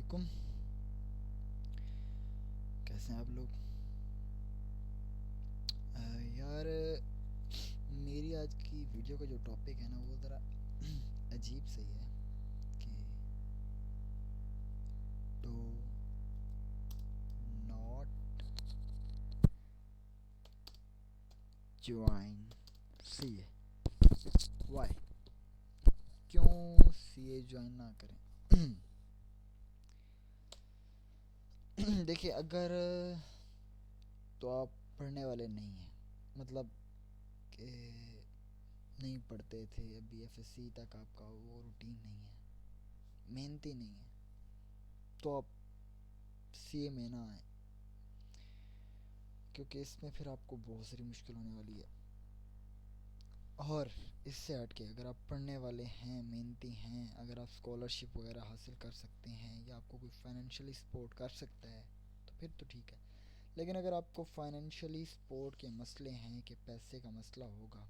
वालेकुम। कैसे हैं आप लोग? यार, मेरी आज की वीडियो का जो टॉपिक है ना वो ज़रा अजीब सही है कि to not join CA. Why? क्यों सीए ज्वाइन ना करें? देखिए, अगर तो आप पढ़ने वाले नहीं हैं, मतलब कि नहीं पढ़ते थे, अभी एफएससी तक आपका वो रूटीन नहीं है, मेहनती नहीं है, तो आप सीए में ना आए, क्योंकि इसमें फिर आपको बहुत सारी मुश्किल होने वाली है। और इससे हट के अगर आप पढ़ने वाले हैं, मेहनती हैं, अगर आप स्कॉलरशिप वगैरह हासिल कर सकते हैं या आपको कोई फाइनेंशियली सपोर्ट कर सकता है तो फिर तो ठीक है। लेकिन अगर आपको फाइनेंशियली सपोर्ट के मसले हैं, कि पैसे का मसला होगा,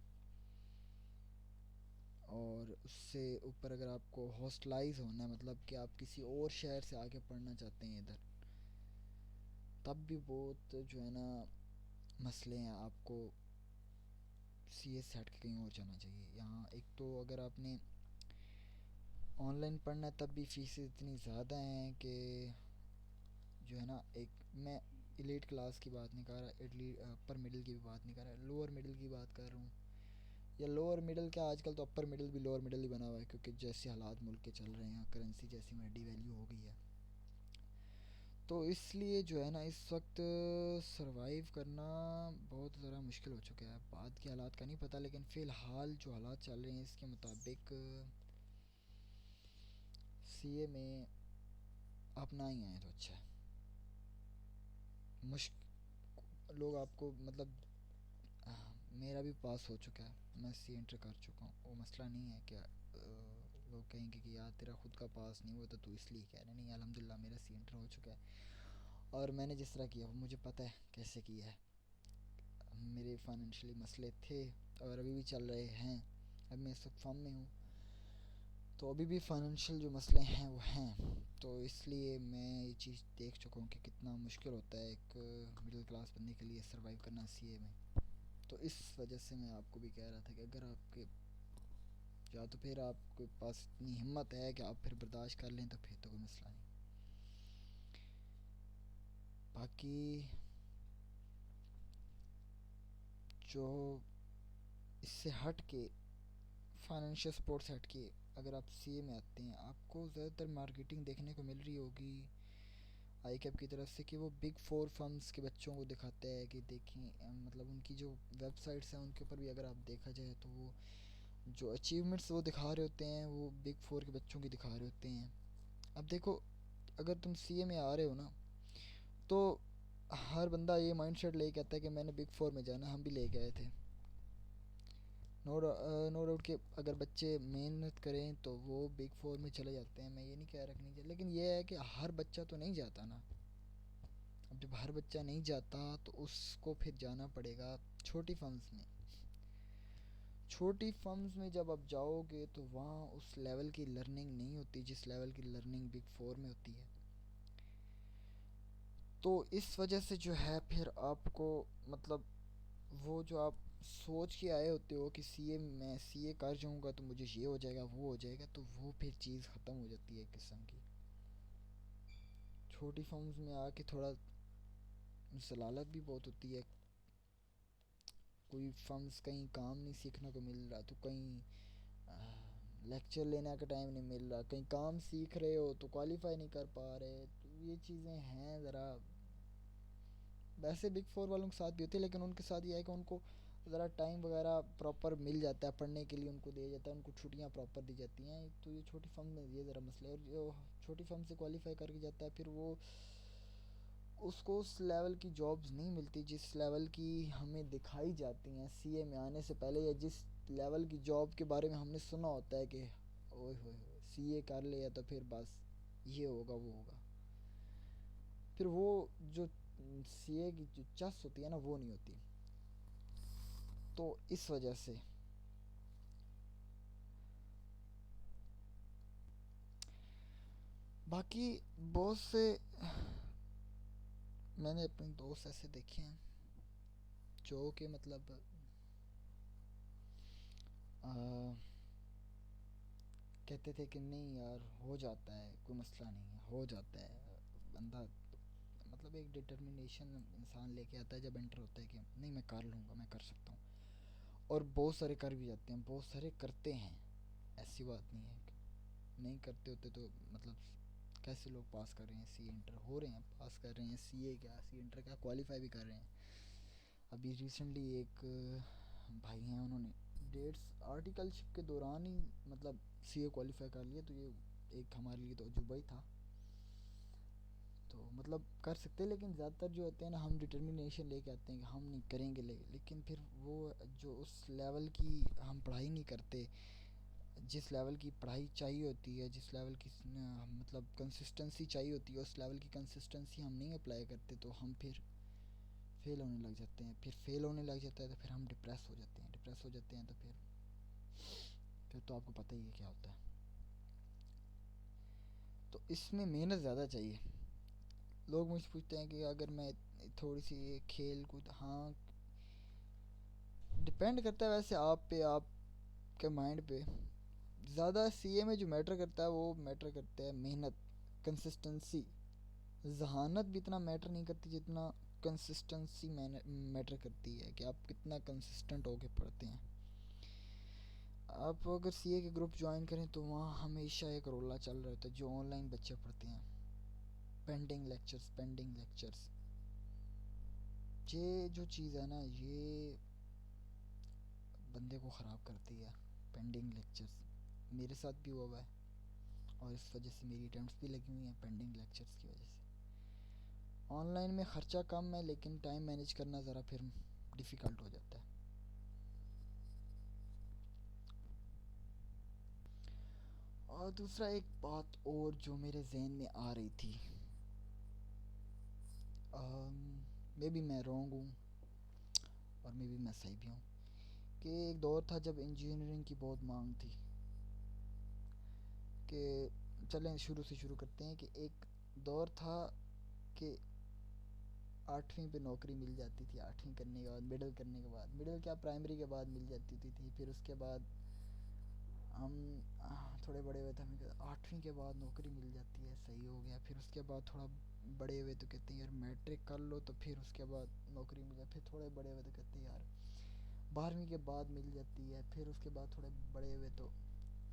और उससे ऊपर अगर आपको हॉस्टलाइज होना है, मतलब कि आप किसी और शहर से आके पढ़ना चाहते हैं इधर, तब भी बहुत जो है ना मसले हैं। आपको सी एस से हट के कहीं और जाना चाहिए। यहाँ एक तो अगर आपने ऑनलाइन पढ़ना है तब भी फीसें इतनी ज़्यादा हैं कि जो है ना, एक मैं एलीट क्लास की बात नहीं कर रहा, एटली अपर मिडिल की भी बात नहीं कर रहा, लोअर मिडिल की बात कर रहा हूँ। या लोअर मिडिल क्या, आजकल तो अपर मिडिल भी लोअर मिडिल ही बना हुआ है, क्योंकि जैसे हालात मुल्क के चल रहे हैं, करेंसी जैसी में वैल्यू हो गई है, तो इसलिए जो है ना इस वक्त सरवाइव करना बहुत ज़रा मुश्किल हो चुका है। बाद के हालात का नहीं पता, लेकिन फ़िलहाल जो हालात चल रहे हैं इसके मुताबिक सीए में आप ना ही आए तो अच्छा है। मुश्क लोग आपको मतलब मेरा भी पास हो चुका है, मैं सी एंटर कर चुका हूँ, वो मसला नहीं है क्या। लोग कहेंगे कि यार तेरा खुद का पास नहीं हुआ तो तू इसलिए कह रहे, नहीं, अल्हम्दुलिल्लाह मेरा सी एंटर हो चुका है। और मैंने जिस तरह किया वो मुझे पता है कैसे किया है। मेरे फाइनेंशियली मसले थे और अभी भी चल रहे हैं। अब मैं इस वक्त फॉर्म में हूँ, तो अभी भी फाइनेंशियल जो मसले हैं वो हैं, तो इसलिए मैं ये चीज़ देख चुका हूँ कि कितना मुश्किल होता है एक मिडिल क्लास बंदे के लिए सर्वाइव करना सीए में। तो इस वजह से मैं आपको भी कह रहा था कि अगर आपके, या तो फिर आपके पास इतनी हिम्मत है कि आप फिर बर्दाश्त कर लें तो फिर तो कोई मसला नहीं। बाकी जो इससे हट के, फाइनेंशियल सपोर्ट से हट के, अगर आप सीए में आते हैं, आपको ज़्यादातर मार्केटिंग देखने को मिल रही होगी आई कैप की तरफ से, कि वो बिग फोर फर्म्स के बच्चों को दिखाता है कि देखें, मतलब उनकी जो वेबसाइट्स हैं उनके ऊपर भी अगर आप देखा जाए तो वो जो अचीवमेंट्स वो दिखा रहे होते हैं वो बिग फोर के बच्चों की दिखा रहे होते हैं। अब देखो, अगर तुम सीए में आ रहे हो ना, तो हर बंदा ये माइंडसेट लेके आता है कि मैंने बिग फोर में जाना, हम भी लेके आए थे। नो डाउट कि अगर बच्चे मेहनत करें तो वो बिग फोर में चले जाते हैं, मैं ये नहीं कह रहा कि नहीं, लेकिन ये है कि हर बच्चा तो नहीं जाता ना। अब जब हर बच्चा नहीं जाता तो उसको फिर जाना पड़ेगा छोटी फर्म्स में। छोटी फर्म्स में जब आप जाओगे तो वहाँ उस लेवल की लर्निंग नहीं होती जिस लेवल की लर्निंग बिग फोर में होती है। तो इस वजह से जो है फिर आपको, मतलब वो जो आप सोच के आए होते हो कि सीए, मैं सीए कर जाऊंगा तो मुझे ये हो जाएगा वो हो जाएगा, तो वो फिर चीज़ ख़त्म हो जाती है एक किस्म की। छोटी फर्म्स में आके थोड़ा जलालत भी बहुत होती है। कोई फर्म्स कहीं काम नहीं सीखने को मिल रहा तो कहीं लेक्चर लेने का टाइम नहीं मिल रहा, कहीं काम सीख रहे हो तो क्वालिफाई नहीं कर पा रहे, तो ये चीज़ें हैं ज़रा। वैसे बिग फोर वालों के साथ भी होती है, लेकिन उनके साथ ये है कि उनको ज़रा टाइम वगैरह प्रॉपर मिल जाता है, पढ़ने के लिए उनको दिया जाता है, उनको छुट्टियां प्रॉपर दी जाती हैं। तो ये छोटी फर्म में ये ज़रा मसला है। और जो छोटी फर्म से क्वालिफाई करके जाता है फिर वो, उसको उस लेवल की जॉब्स नहीं मिलती जिस लेवल की हमें दिखाई जाती हैं सीए में आने से पहले, या जिस लेवल की जॉब के बारे में हमने सुना होता है कि ओए होए सीए कर लिया तो फिर बस ये होगा वो होगा। फिर वो जो सीए की जो चस होती है ना वो नहीं होती। तो इस वजह से बाकी बहुत से मैंने अपने दोस्त ऐसे देखे हैं जो कि मतलब आ, कहते थे कि नहीं यार हो जाता है, कोई मसला नहीं है, हो जाता है बंदा। मतलब एक डिटर्मिनेशन इंसान लेके आता है जब एंटर होता है कि नहीं मैं कर लूँगा, मैं कर सकता हूँ। और बहुत सारे कर भी जाते हैं, बहुत सारे करते हैं। ऐसी बात नहीं है कि नहीं करते होते तो मतलब कैसे लोग पास कर रहे हैं, सी इंटर हो रहे हैं, पास कर रहे हैं, सी ए क्या सी इंटर क्या क्वालिफाई भी कर रहे हैं। अभी रिसेंटली एक भाई हैं, उन्होंने डेट्स आर्टिकलशिप के दौरान ही मतलब सी ए क्वालिफाई कर लिया। तो ये एक हमारे लिए तो अजूबा ही था। तो मतलब कर सकते हैं, लेकिन ज़्यादातर जो होते हैं ना, हम डिटर्मिनेशन लेके आते हैं कि हम नहीं करेंगे लेकिन फिर वो जो उस लेवल की हम पढ़ाई नहीं करते, जिस लेवल की पढ़ाई चाहिए होती है, जिस लेवल की मतलब कंसिस्टेंसी चाहिए होती है, उस लेवल की कंसिस्टेंसी हम नहीं अप्लाई करते, तो हम फिर फेल होने लग जाते हैं। फिर फेल होने लग जाता है तो फिर हम डिप्रेस हो जाते हैं, डिप्रेस हो जाते हैं तो फिर तो आपको पता ही है क्या होता है। तो इसमें मेहनत ज़्यादा चाहिए। लोग मुझसे पूछते हैं कि अगर मैं थोड़ी सी ये खेल कूद, हाँ डिपेंड करता है वैसे आप पे, आपके माइंड पे। ज़्यादा सीए में जो मैटर करता है वो मैटर करता है मेहनत, कंसिस्टेंसी। जहानत भी इतना मैटर नहीं करती जितना कंसिस्टेंसी मैटर करती है, कि आप कितना कंसिस्टेंट होके पढ़ते हैं। आप अगर सीए के ग्रुप ज्वाइन करें तो वहाँ हमेशा एक रोला चल रहा होता है, जो ऑनलाइन बच्चे पढ़ते हैं, पेंडिंग लेक्चर्स, पेंडिंग लेक्चर्स। ये जो चीज़ है ना, ये बंदे को ख़राब करती है, पेंडिंग लेक्चर्स। मेरे साथ भी हुआ है और इस वजह से मेरी अटेम्प्ट्स भी लगी हुई हैं पेंडिंग लेक्चर्स की वजह से। ऑनलाइन में ख़र्चा कम है लेकिन टाइम मैनेज करना ज़रा फिर डिफ़िकल्ट हो जाता है। और दूसरा एक बात और जो मेरे जहन में आ रही थी, मे बी मैं रॉन्ग हूँ और मे बी मैं सही भी हूँ, कि एक दौर था जब इंजीनियरिंग की बहुत मांग थी। कि चलें शुरू से शुरू करते हैं, कि एक दौर था कि 8वीं पे नौकरी मिल जाती थी, 8वीं करने के बाद, मिडिल करने के बाद, मिडिल क्या प्राइमरी के बाद मिल जाती थी। फिर उसके बाद हम थोड़े बड़े हुए थे, हमें 8वीं के बाद नौकरी मिल जाती है, सही हो गया। फिर उसके बाद थोड़ा बड़े हुए तो कहते हैं यार मैट्रिक कर लो तो फिर उसके बाद नौकरी मिल जाए। फिर थोड़े बड़े हुए तो कहते हैं यार 12वीं के बाद मिल जाती है। फिर उसके बाद थोड़े बड़े हुए तो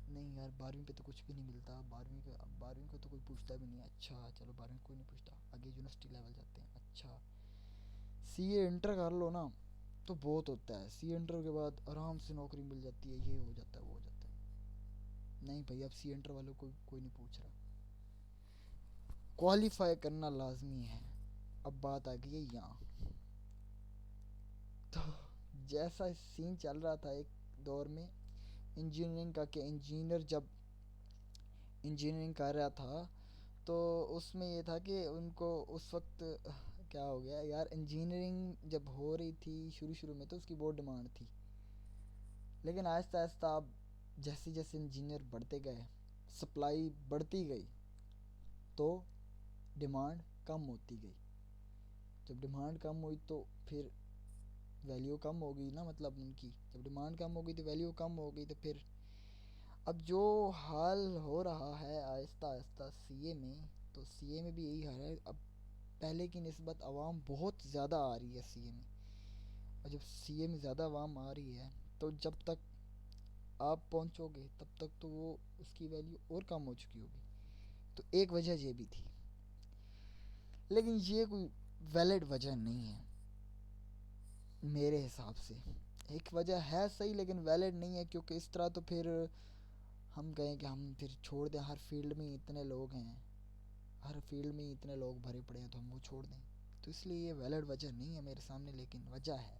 नहीं यार 12वीं पे तो कुछ भी नहीं मिलता, 12वीं को तो कोई पूछता भी नहीं। अच्छा चलो 12वीं कोई नहीं पूछता, आगे यूनिवर्सिटी लेवल जाते हैं। अच्छा सीए इंटर कर लो ना तो बहुत होता है, सी इंटर के बाद आराम से नौकरी मिल जाती है, ये हो जाता है वो हो जाता है। नहीं भाई, अब सी इंटर वालों को कोई नहीं पूछ रहा, क्वालिफाई करना लाजमी है। अब बात आ गई है यहाँ। तो जैसा सीन चल रहा था एक दौर में इंजीनियरिंग का, कि इंजीनियर जब इंजीनियरिंग कर रहा था तो उसमें ये था कि उनको उस वक्त क्या हो गया यार, इंजीनियरिंग जब हो रही थी शुरू शुरू में तो उसकी बहुत डिमांड थी। लेकिन आहिस्ता आहिस्ता अब जैसे जैसे इंजीनियर बढ़ते गए, सप्लाई बढ़ती गई, तो डिमांड कम होती गई। जब डिमांड कम हुई तो फिर वैल्यू कम हो गई ना, मतलब उनकी जब डिमांड कम हो गई तो वैल्यू कम हो गई। तो फिर अब जो हाल हो रहा है आहिस्ता आहिस्ता सीए में, तो सीए में भी यही हाल है। अब पहले की निस्बत आवाम बहुत ज़्यादा आ रही है सीए में, और जब सीए में ज़्यादा आवाम आ रही है तो जब तक आप पहुंचोगे तब तक तो वो उसकी वैल्यू और कम हो चुकी होगी। तो एक वजह ये भी थी, लेकिन ये कोई वैलिड वजह नहीं है मेरे हिसाब से। एक वजह है सही लेकिन वैलिड नहीं है, क्योंकि इस तरह तो फिर हम कहें कि हम फिर छोड़ दें, हर फील्ड में इतने लोग हैं, हर फील्ड में इतने लोग भरे पड़े हैं तो हम वो छोड़ दें। तो इसलिए ये वैलिड वजह नहीं है मेरे सामने, लेकिन वजह है।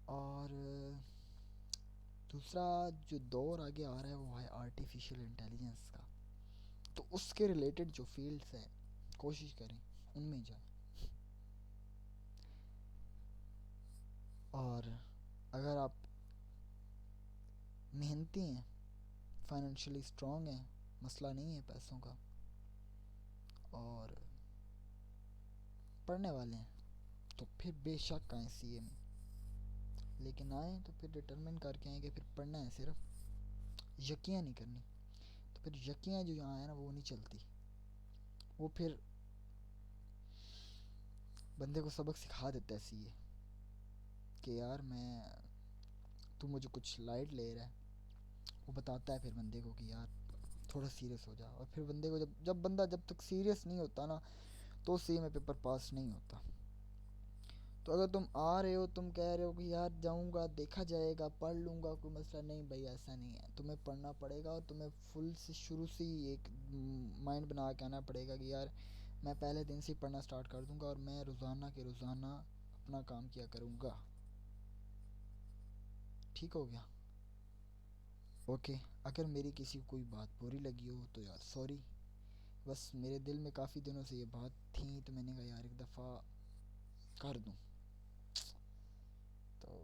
और दूसरा जो दौर आगे आ रहा है वो है आर्टिफिशियल इंटेलिजेंस का। तो उसके रिलेटेड जो फील्ड्स हैं कोशिश करें उनमें जाएं। और अगर आप मेहनती हैं, फाइनेंशियली स्ट्रांग हैं, मसला नहीं है पैसों का, और पढ़ने वाले हैं तो फिर बेशक आए सीए में, लेकिन आए तो फिर डिटरमिन करके आए कि फिर पढ़ना है सिर्फ, यकियाँ नहीं करनी। तो फिर यकियाँ जो यहाँ है ना वो नहीं चलती, वो फिर बंदे को सबक सिखा देता है सीए कि यार मैं, तू मुझे कुछ लाइट ले रहा है, वो बताता है फिर बंदे को कि यार थोड़ा सीरियस हो जा। और फिर बंदे को जब जब बंदा जब तक सीरियस नहीं होता ना तो सीए में पेपर पास नहीं होता। तो अगर तुम आ रहे हो, तुम कह रहे हो कि यार जाऊंगा देखा जाएगा पढ़ लूंगा कोई मसला नहीं, भाई ऐसा नहीं है, तुम्हें पढ़ना पड़ेगा और तुम्हें फुल से शुरू से ही एक माइंड बना के आना पड़ेगा कि यार मैं पहले दिन से ही पढ़ना स्टार्ट कर दूंगा और मैं रोज़ाना के रोज़ाना अपना काम किया करूँगा। ठीक हो गया? ओके। अगर मेरी किसी को कोई बात बुरी लगी हो तो यार सॉरी, बस मेरे दिल में काफ़ी दिनों से ये बात थी तो मैंने कहा यार एक दफ़ा कर दूँ। तो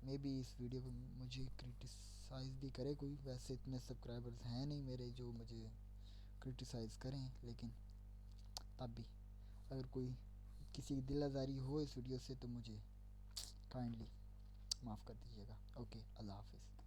मे बी इस वीडियो पे मुझे क्रिटिसाइज़ भी करे कोई, वैसे इतने सब्सक्राइबर्स हैं नहीं मेरे जो मुझे क्रिटिसाइज़ करें, लेकिन तब भी अगर कोई किसी की दिल आज़ारी हो इस वीडियो से तो मुझे काइंडली माफ़ कर दीजिएगा। ओके, अल्लाह हाफिज़।